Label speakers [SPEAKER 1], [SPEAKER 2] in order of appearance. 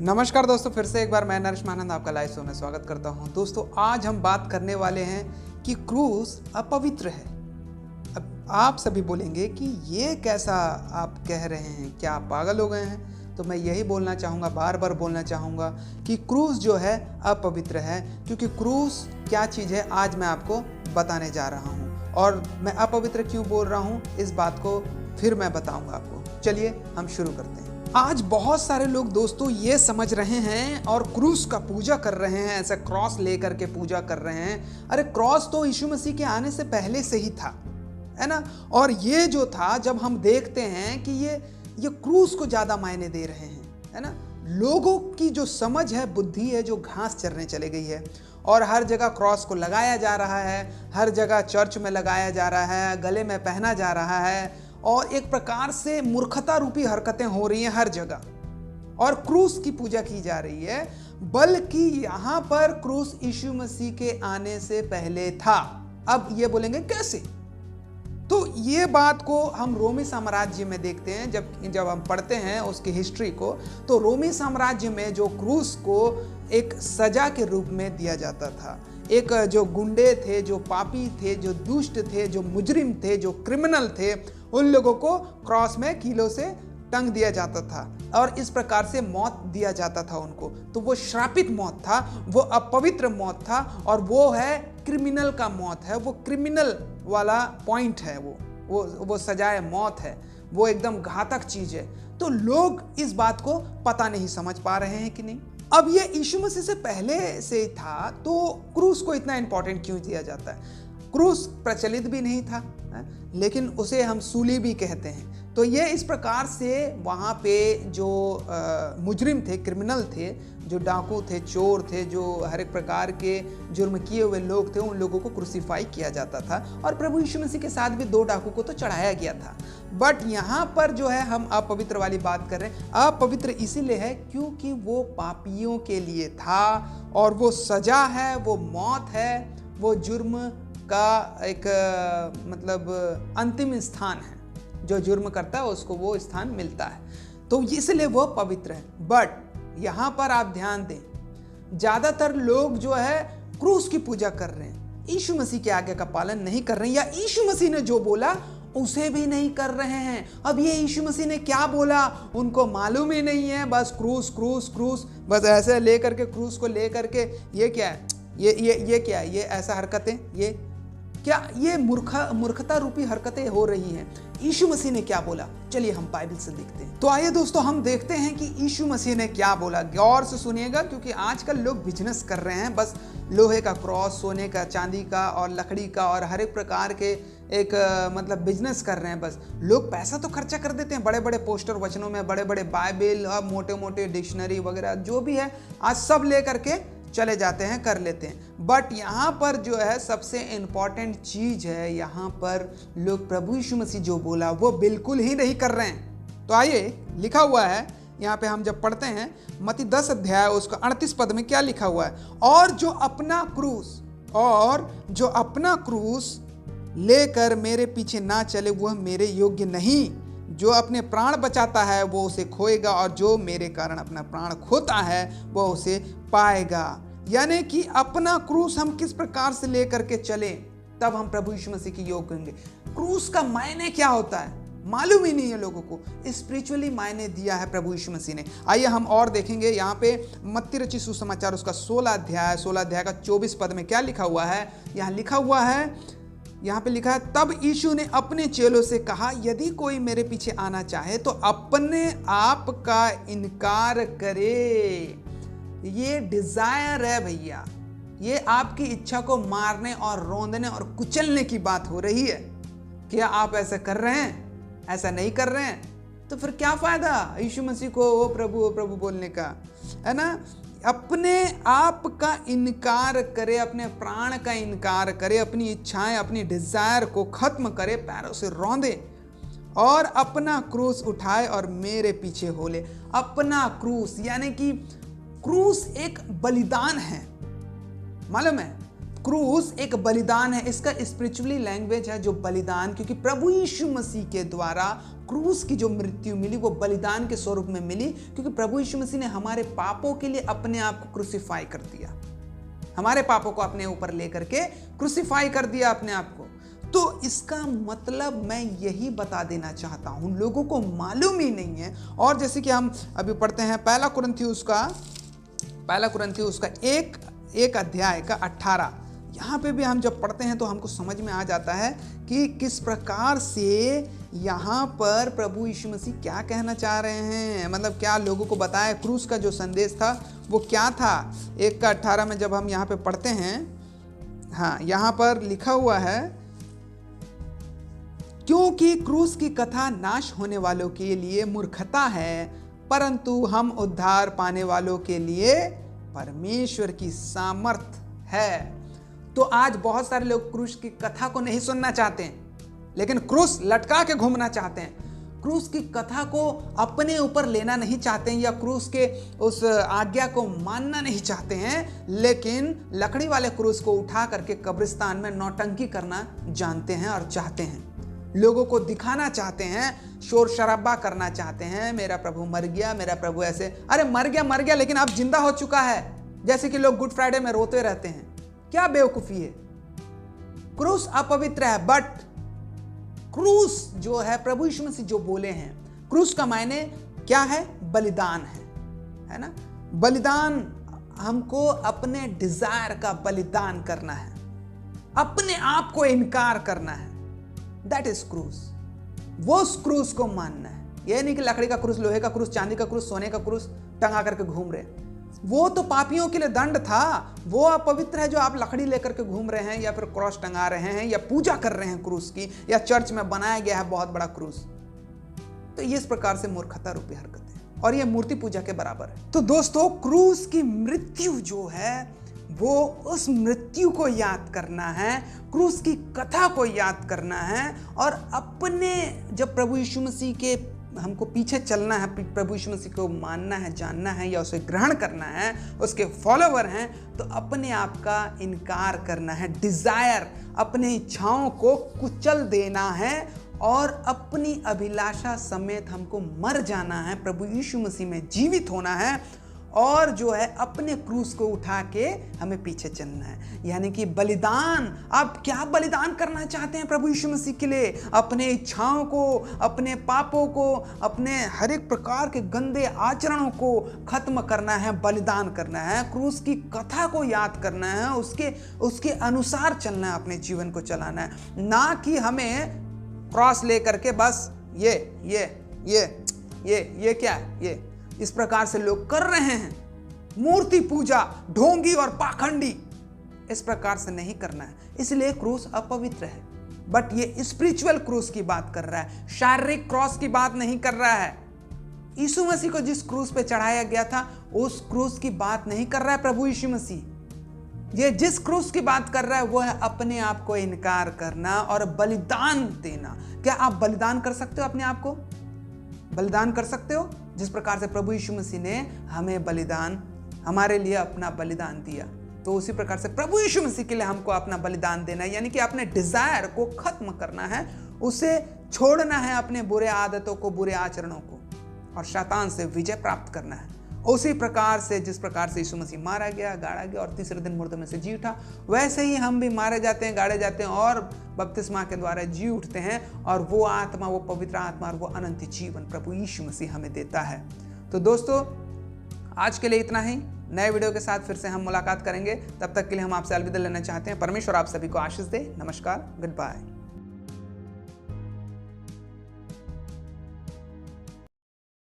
[SPEAKER 1] नमस्कार दोस्तों, फिर से एक बार मैं नरेश मानंद आपका लाइव शो में स्वागत करता हूं। दोस्तों, आज हम बात करने वाले हैं कि क्रूस अपवित्र है। अब आप सभी बोलेंगे कि ये कैसा आप कह रहे हैं, क्या आप पागल हो गए हैं? तो मैं यही बोलना चाहूँगा, बार बार बोलना चाहूँगा कि क्रूस जो है अपवित्र है। क्योंकि क्रूस क्या चीज़ है आज मैं आपको बताने जा रहा हूँ, और मैं अपवित्र क्यों बोल रहा हूँ इस बात को फिर मैं बताऊँगा आपको। चलिए हम शुरू करते हैं। आज बहुत सारे लोग दोस्तों ये समझ रहे हैं और क्रूस का पूजा कर रहे हैं, ऐसा क्रॉस लेकर के पूजा कर रहे हैं। अरे क्रॉस तो यीशु मसीह के आने से पहले से ही था, है ना। और ये जो था, जब हम देखते हैं कि ये क्रूस को ज्यादा मायने दे रहे हैं, है ना। लोगों की जो समझ है, बुद्धि है, जो घास चरने चले गई है, और हर जगह क्रॉस को लगाया जा रहा है, हर जगह चर्च में लगाया जा रहा है, गले में पहना जा रहा है, और एक प्रकार से मूर्खता रूपी हरकतें हो रही हैं हर जगह, और क्रूस की पूजा की जा रही है। बल्कि यहां पर क्रूस यीशु मसीह के आने से पहले था। अब ये बोलेंगे कैसे? तो ये बात को हम रोमी साम्राज्य में देखते हैं। जब हम पढ़ते हैं उसकी हिस्ट्री को, तो रोमी साम्राज्य में जो क्रूस को एक सजा के रूप में दिया जाता था, एक जो गुंडे थे, जो पापी थे, जो दुष्ट थे, जो मुजरिम थे, जो क्रिमिनल थे, उन लोगों को क्रॉस में कीलों से टंग दिया जाता था, और इस प्रकार से मौत दिया जाता था उनको। तो वो श्रापित मौत था, वो अपवित्र मौत था, और वो है क्रिमिनल का मौत है। वो क्रिमिनल वाला पॉइंट है, वो सजाए मौत है, वो एकदम घातक चीज है। तो लोग इस बात को पता नहीं समझ पा रहे हैं कि नहीं। अब ये यीशु मसीह से पहले से था, तो क्रूस को इतना इंपॉर्टेंट क्यों दिया जाता है? क्रूस प्रचलित भी नहीं था, लेकिन उसे हम सूली भी कहते हैं। तो ये इस प्रकार से वहाँ पे जो मुजरिम थे, क्रिमिनल थे, जो डाकू थे, चोर थे, जो हर एक प्रकार के जुर्म किए हुए लोग थे, उन लोगों को क्रूसीफाई किया जाता था। और प्रभु यीशु मसीह के साथ भी 2 डाकू को तो चढ़ाया गया था। बट यहाँ पर जो है हम अपवित्र वाली बात कर रहे हैं। अपवित्र इसीलिए है क्योंकि वो पापियों के लिए था, और वो सजा है, वो मौत है, वो जुर्म का एक मतलब अंतिम स्थान है। जो जुर्म करता है उसको वो स्थान मिलता है, तो इसलिए वो पवित्र है। बट यहाँ पर आप ध्यान दें, ज्यादातर लोग जो है क्रूस की पूजा कर रहे हैं, यीशु मसीह के आज्ञा का पालन नहीं कर रहे हैं, या यीशु मसीह ने जो बोला उसे भी नहीं कर रहे हैं। अब ये यीशु मसीह ने क्या बोला उनको मालूम ही नहीं है। बस क्रूस क्रूस क्रूस, बस ऐसे लेकर के क्रूस को लेकर के ये क्या है, ये क्या है, ये ऐसा हरकतें, ये क्या, ये मूर्खता रूपी हरकतें हो रही हैं। यीशु मसीह ने क्या बोला? चलिए हम बाइबल से देखते हैं। तो आइए दोस्तों, हम देखते हैं कि यीशु मसीह ने क्या बोला। गौर से सुनिएगा, क्योंकि आजकल लोग बिजनेस कर रहे हैं, बस लोहे का क्रॉस, सोने का, चांदी का, और लकड़ी का, और हर एक प्रकार के एक मतलब बिजनेस कर रहे हैं। बस लोग पैसा तो खर्चा कर देते हैं, बड़े बड़े पोस्टर वचनों में, बड़े बड़े बाइबल और मोटे मोटे डिक्शनरी वगैरह जो भी है, आज सब ले करके चले जाते हैं, कर लेते हैं। बट यहाँ पर जो है सबसे इम्पॉर्टेंट चीज है, यहाँ पर लोग प्रभु यीशु मसीह जो बोला वो बिल्कुल ही नहीं कर रहे हैं। तो आइए, लिखा हुआ है यहाँ पे, हम जब पढ़ते हैं मत्ती 10 अध्याय उसका 38 पद में क्या लिखा हुआ है? और जो अपना क्रूस लेकर मेरे पीछे ना चले वह मेरे योग्य नहीं। जो अपने प्राण बचाता है वो उसे खोएगा, और जो मेरे कारण अपना प्राण खोता है वो उसे पाएगा। यानी कि अपना क्रूस हम किस प्रकार से लेकर के चले, तब हम प्रभु यीशु मसीह के योग्य होंगे। क्रूस का मायने क्या होता है मालूम ही नहीं है लोगों को। स्पिरिचुअली मायने दिया है प्रभु यीशु मसीह ने। आइए हम और देखेंगे यहाँ पे मत्ती रचित सुसमाचार उसका 16 अध्याय का 24 पद में क्या लिखा हुआ है। यहाँ पे लिखा है, तब यीशु ने अपने चेलों से कहा, यदि कोई मेरे पीछे आना चाहे तो अपने आप का इनकार करे। ये डिजायर है भैया, ये आपकी इच्छा को मारने और रोंदने और कुचलने की बात हो रही है। क्या आप ऐसा कर रहे हैं? ऐसा नहीं कर रहे हैं तो फिर क्या फायदा यीशु मसीह को ओ प्रभु बोलने का, है ना। अपने आप का इनकार करे, अपने प्राण का इनकार करे, अपनी इच्छाएं, अपनी डिजायर को खत्म करे, पैरों से रौंदे, और अपना क्रूस उठाए और मेरे पीछे हो ले। अपना क्रूस यानी कि क्रूस एक बलिदान है, मालूम है। क्रूस एक बलिदान है, इसका स्पिरिचुअली लैंग्वेज है जो बलिदान, क्योंकि प्रभु यीशु मसीह के द्वारा क्रूस की जो मृत्यु मिली वो बलिदान के स्वरूप में मिली, क्योंकि प्रभु यीशु मसीह ने हमारे पापों के लिए अपने आप को क्रूसीफाई कर दिया, हमारे पापों को अपने ऊपर लेकर के क्रूसीफाई कर दिया अपने आप को। तो इसका मतलब मैं यही बता देना चाहता हूं, लोगों को मालूम ही नहीं है। और जैसे कि हम अभी पढ़ते हैं पहला कुरिन्थियुस का एक अध्याय का 18, यहाँ पे भी हम जब पढ़ते हैं तो हमको समझ में आ जाता है कि किस प्रकार से यहाँ पर प्रभु यीशु मसीह क्या कहना चाह रहे हैं, मतलब क्या लोगों को बताया, क्रूस का जो संदेश था वो क्या था। 1:18 में जब हम यहाँ पे पढ़ते हैं, हाँ यहाँ पर लिखा हुआ है, क्योंकि क्रूस की कथा नाश होने वालों के लिए मूर्खता है, परंतु हम उद्धार पाने वालों के लिए परमेश्वर की सामर्थ है। तो आज बहुत सारे लोग क्रूस की कथा को नहीं सुनना चाहते हैं, लेकिन क्रूस लटका के घूमना चाहते हैं, क्रूस की कथा को अपने ऊपर लेना नहीं चाहते हैं, या क्रूस के उस आज्ञा को मानना नहीं चाहते हैं, लेकिन लकड़ी वाले क्रूस को उठा करके कब्रिस्तान में नौटंकी करना जानते हैं और चाहते हैं, लोगों को दिखाना चाहते हैं, शोर शराबा करना चाहते हैं, मेरा प्रभु मर गया, मेरा प्रभु ऐसे। अरे मर गया लेकिन अब जिंदा हो चुका है, जैसे कि लोग गुड फ्राइडे में रोते रहते हैं। क्या बेवकूफी है। क्रूस अपवित्र है, बट क्रूस जो है प्रभु यीशु मसीह जो बोले हैं, क्रूस का मायने क्या है, बलिदान है ना। बलिदान हमको अपने डिजायर का बलिदान करना है, अपने आप को इनकार करना है, दैट इज क्रूस। वो उस क्रूस को मानना है, यह नहीं कि लकड़ी का क्रूस, लोहे का क्रूस, चांदी का क्रूस, सोने का क्रूस टंगा करके घूम रहे। वो तो पापियों के लिए दंड था, वो अपवित्र है जो आप लकड़ी लेकर के घूम रहे हैं, या फिर क्रॉस टंगा रहे हैं, या पूजा कर रहे हैं क्रूस की, या चर्च में बनाया गया है बहुत बड़ा क्रूस। तो ये इस प्रकार से मूर्खता रूपी हरकत है, और ये मूर्ति पूजा के बराबर है। तो दोस्तों, क्रूस की मृत्यु जो है वो उस मृत्यु को याद करना है, क्रूस की कथा को याद करना है, और अपने जब प्रभु यीशु मसीह के हमको पीछे चलना है, प्रभु यीशु मसीह को मानना है, जानना है, या उसे ग्रहण करना है, उसके फॉलोवर हैं, तो अपने आप का इनकार करना है, डिजायर, अपने इच्छाओं को कुचल देना है, और अपनी अभिलाषा समेत हमको मर जाना है, प्रभु यीशु मसीह में जीवित होना है, और जो है अपने क्रूस को उठा के हमें पीछे चलना है, यानी कि बलिदान। आप क्या बलिदान करना चाहते हैं प्रभु यीशु मसीह के लिए? अपने इच्छाओं को, अपने पापों को, अपने हर एक प्रकार के गंदे आचरणों को खत्म करना है, बलिदान करना है, क्रूस की कथा को याद करना है, उसके अनुसार चलना है, अपने जीवन को चलाना है, ना कि हमें क्रॉस लेकर के बस ये क्या है, ये इस प्रकार से लोग कर रहे हैं। मूर्ति पूजा, ढोंगी और पाखंडी, इस प्रकार से नहीं करना है, इसलिए क्रूस अपवित्र है। बट ये स्पिरिचुअल क्रूस की बात कर रहा है, शारीरिक क्रॉस की बात नहीं कर रहा है। यीशु मसीह को जिस क्रूस पे चढ़ाया गया था उस क्रूस की बात नहीं कर रहा है प्रभु यीशु मसीह। ये जिस क्रूस की बात कर रहा है वो है अपने आप को इनकार करना और बलिदान देना। क्या आप बलिदान कर सकते हो? अपने आप को बलिदान कर सकते हो? जिस प्रकार से प्रभु यीशु मसीह ने हमें बलिदान, हमारे लिए अपना बलिदान दिया, तो उसी प्रकार से प्रभु यीशु मसीह के लिए हमको अपना बलिदान देना है, यानी कि अपने डिजायर को खत्म करना है, उसे छोड़ना है, अपने बुरे आदतों को, बुरे आचरणों को, और शैतान से विजय प्राप्त करना है। उसी प्रकार से जिस प्रकार से यीशु मसीह मारा गया, गाड़ा गया और तीसरे दिन मुर्दों में से जी उठा, वैसे ही हम भी मारे जाते हैं, गाड़े जाते हैं और बपतिस्मा के द्वारा जी उठते हैं, और वो आत्मा, वो पवित्र आत्मा और वो अनंत जीवन प्रभु यीशु मसीह हमें देता है। तो दोस्तों, आज के लिए इतना ही। नए वीडियो के साथ फिर से हम मुलाकात करेंगे, तब तक के लिए हम आपसे अलविदा लेना चाहते हैं। परमेश्वर आप सभी को आशीष दे। नमस्कार, गुड बाय।